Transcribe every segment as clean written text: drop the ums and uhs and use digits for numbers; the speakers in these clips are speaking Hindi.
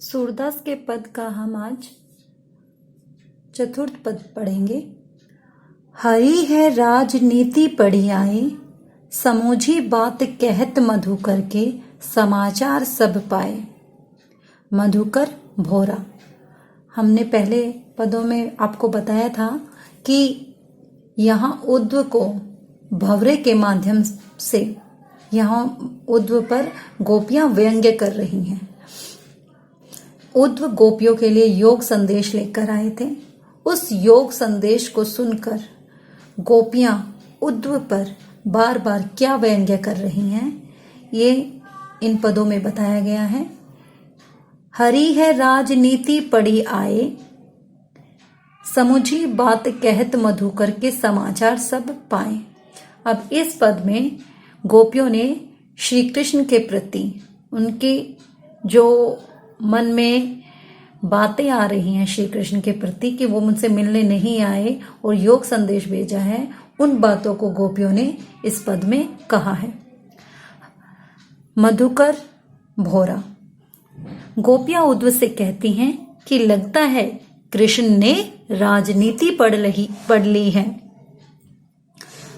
सूरदास के पद का हम आज चतुर्थ पद पढ़ेंगे। हरि है राजनीति पढ़ी आए, समूझी बात कहत मधुकर के, समाचार सब पाए। मधुकर भोरा। हमने पहले पदों में आपको बताया था कि यहाँ उद्व को भंवरे के माध्यम से यहाँ उद्व पर गोपियां व्यंग्य कर रही हैं। उद्व गोपियों के लिए योग संदेश लेकर आए थे। उस योग संदेश को सुनकर गोपियां उद्व पर बार बार क्या व्यंग्य कर रही हैं, ये इन पदों में बताया गया है। हरि है राजनीति पढ़ी आए, समुझी बात कहत मधुकर के, समाचार सब पाए। अब इस पद में गोपियों ने श्री कृष्ण के प्रति उनकी जो मन में बातें आ रही हैं श्री कृष्ण के प्रति कि वो मुझसे मिलने नहीं आए और योग संदेश भेजा है, उन बातों को गोपियों ने इस पद में कहा है। मधुकर भोरा। गोपियां उद्व से कहती हैं कि लगता है कृष्ण ने राजनीति पढ़ ली है।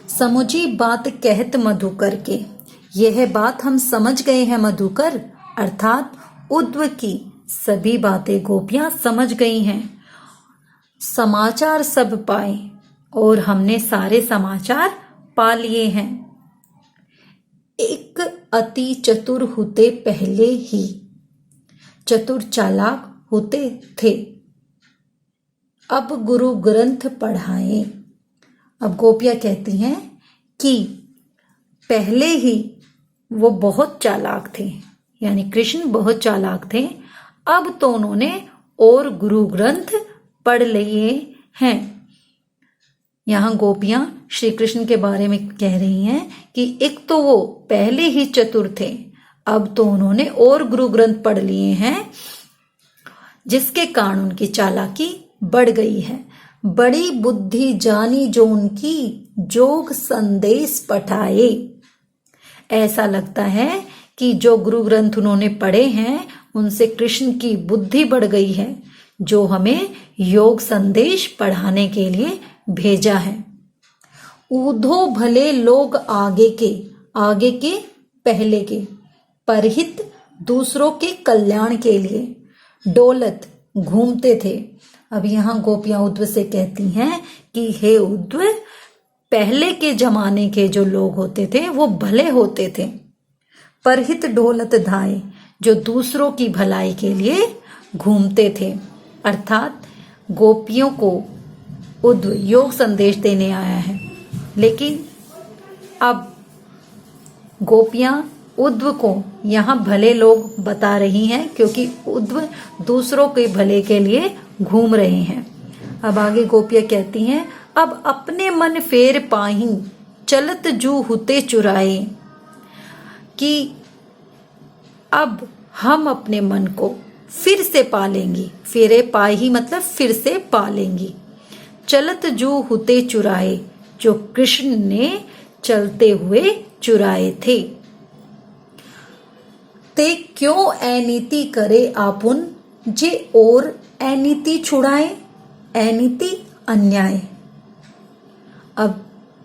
समुझी बात कहत मधुकर के, यह बात हम समझ गए हैं मधुकर, अर्थात उद्व की सभी बातें गोपियां समझ गई हैं। समाचार सब पाए, और हमने सारे समाचार पा लिए हैं। एक अति चतुर होते पहले ही, चतुर चालाक होते थे, अब गुरु ग्रंथ पढ़ाए। अब गोपियां कहती हैं कि पहले ही वो बहुत चालाक थे, यानी कृष्ण बहुत चालाक थे, अब तो उन्होंने और गुरु ग्रंथ पढ़ लिए हैं। यहाँ गोपियां श्री कृष्ण के बारे में कह रही हैं कि एक तो वो पहले ही चतुर थे, अब तो उन्होंने और गुरु ग्रंथ पढ़ लिए हैं, जिसके कारण उनकी चालाकी बढ़ गई है। बड़ी बुद्धि जानी जो उनकी, जोग संदेश पठाए। ऐसा लगता है कि जो गुरु ग्रंथ उन्होंने पढ़े हैं उनसे कृष्ण की बुद्धि बढ़ गई है, जो हमें योग संदेश पढ़ाने के लिए भेजा है। ऊधो भले लोग आगे के पहले के, परहित दूसरों के कल्याण के लिए डोलत घूमते थे। अब यहाँ गोपियां उद्व से कहती हैं कि हे उद्व, पहले के जमाने के जो लोग होते थे वो भले होते थे, परहित डोलत धाए, जो दूसरों की भलाई के लिए घूमते थे। अर्थात गोपियों को उद्व योग संदेश देने आया है, लेकिन अब गोपियां उद्व को यहाँ भले लोग बता रही हैं, क्योंकि उद्व दूसरों के भले के लिए घूम रहे हैं। अब आगे गोपियां कहती हैं, अब अपने मन फेर पाही, चलत जू हुते चुराए, कि अब हम अपने मन को फिर से पालेंगी। फेरे पाही मतलब फिर से पालेंगी। चलत जू हुते चुराए, जो कृष्ण ने चलते हुए चुराए थे। ते क्यों अनीति करे आपुन, जे और अनीति छुड़ाए। अनीति अन्याय। अब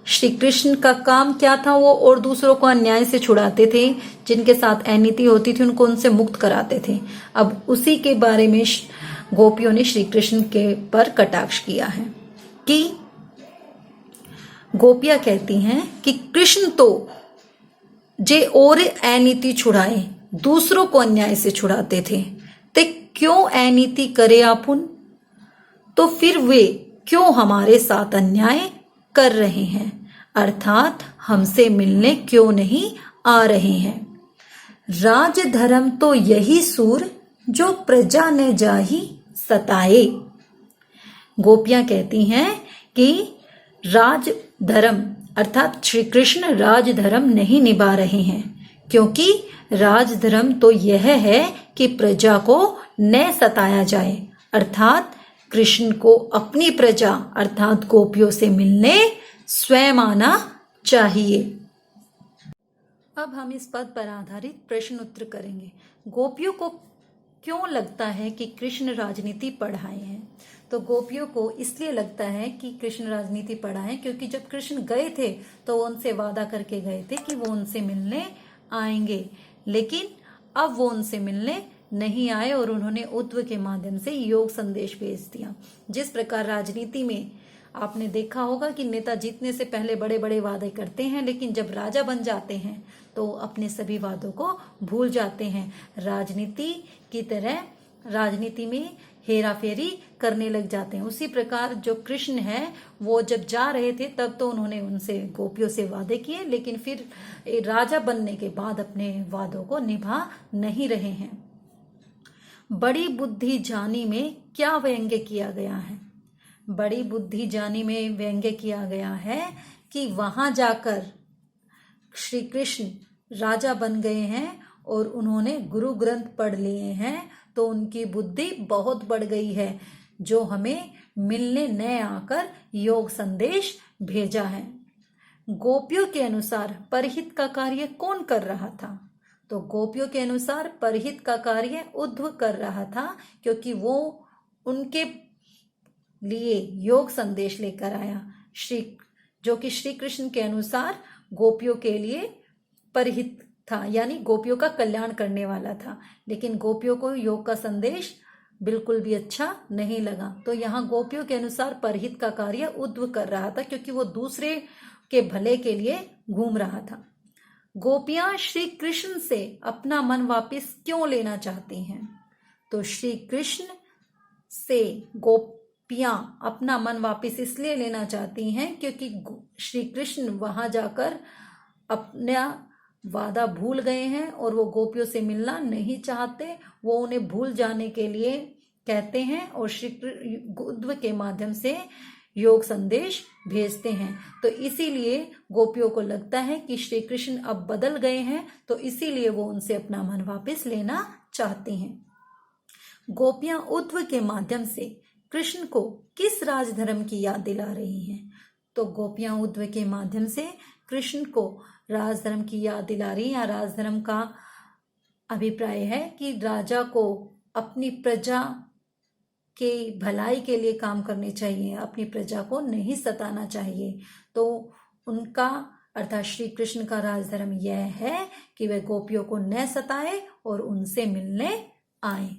श्री कृष्ण का काम क्या था, वो और दूसरों को अन्याय से छुड़ाते थे, जिनके साथ अनीति होती थी उनको उनसे मुक्त कराते थे। अब उसी के बारे में गोपियों ने श्री कृष्ण के पर कटाक्ष किया है कि गोपियां कहती हैं कि कृष्ण तो जे और अनीति छुड़ाए, दूसरों को अन्याय से छुड़ाते थे, ते क्यों अनीति करे आपुन, तो फिर वे क्यों हमारे साथ अन्याय कर रहे हैं, अर्थात हमसे मिलने क्यों नहीं आ रहे हैं। राज धर्म तो यही सूर, जो प्रजा ने जाही सताए। गोपियां कहती हैं कि राज धर्म अर्थात श्री कृष्ण राज धर्म नहीं निभा रहे हैं, क्योंकि राज धर्म तो यह है कि प्रजा को न सताया जाए, अर्थात कृष्ण को अपनी प्रजा अर्थात गोपियों से मिलने स्वयं आना चाहिए। अब हम इस पद पर आधारित प्रश्न उत्तर करेंगे। गोपियों को क्यों लगता है कि कृष्ण राजनीति पढ़ाए हैं? तो गोपियों को इसलिए लगता है कि कृष्ण राजनीति पढ़ाए क्योंकि जब कृष्ण गए थे तो वो उनसे वादा करके गए थे कि वो उनसे मिलने आएंगे, लेकिन अब वो उनसे मिलने नहीं आए और उन्होंने उद्धव के माध्यम से योग संदेश भेज दिया। जिस प्रकार राजनीति में आपने देखा होगा कि नेता जीतने से पहले बड़े बड़े वादे करते हैं, लेकिन जब राजा बन जाते हैं तो अपने सभी वादों को भूल जाते हैं। राजनीति की तरह राजनीति में हेरा फेरी करने लग जाते हैं। उसी प्रकार जो कृष्ण है वो जब जा रहे थे तब तो उन्होंने उनसे गोपियों से वादे किए, लेकिन फिर राजा बनने के बाद अपने वादों को निभा नहीं रहे हैं। बड़ी बुद्धि जानी में क्या व्यंग्य किया गया है? बड़ी बुद्धि जानी में व्यंग्य किया गया है कि वहां जाकर श्री कृष्ण राजा बन गए हैं और उन्होंने गुरु ग्रंथ पढ़ लिए हैं तो उनकी बुद्धि बहुत बढ़ गई है, जो हमें मिलने न आकर योग संदेश भेजा है। गोपियों के अनुसार परहित का कार्य कौन कर रहा था? तो गोपियों के अनुसार परहित का कार्य उद्धव कर रहा था, क्योंकि वो उनके लिए योग संदेश लेकर आया, जो कि श्री कृष्ण के अनुसार गोपियों के लिए परहित था, यानी गोपियों का कल्याण करने वाला था। लेकिन गोपियों को योग का संदेश बिल्कुल भी अच्छा नहीं लगा, तो यहाँ गोपियों के अनुसार परहित का कार्य उद्धव कर रहा था, क्योंकि वो दूसरे के भले के लिए घूम रहा था। गोपियां श्री कृष्ण से अपना मन वापस क्यों लेना चाहती हैं? तो श्री कृष्ण से गोपियां अपना मन वापस इसलिए लेना चाहती हैं क्योंकि श्री कृष्ण वहां जाकर अपना वादा भूल गए हैं और वो गोपियों से मिलना नहीं चाहते। वो उन्हें भूल जाने के लिए कहते हैं और श्री उद्धव के माध्यम से योग संदेश भेजते हैं। तो इसीलिए गोपियों को लगता है कि श्री कृष्ण अब बदल गए हैं, तो इसीलिए वो उनसे अपना मन वापस लेना चाहती हैं। गोपियां उद्धव के माध्यम से कृष्ण को किस राजधर्म की याद दिला रही हैं? तो गोपियां उद्धव के माध्यम से कृष्ण को राजधर्म की याद दिला रही हैं। राजधर्म का अभिप्राय है कि राजा को अपनी प्रजा के भलाई के लिए काम करने चाहिए, अपनी प्रजा को नहीं सताना चाहिए। तो उनका अर्थात श्री कृष्ण का राजधर्म यह है कि वह गोपियों को न सताए और उनसे मिलने आए।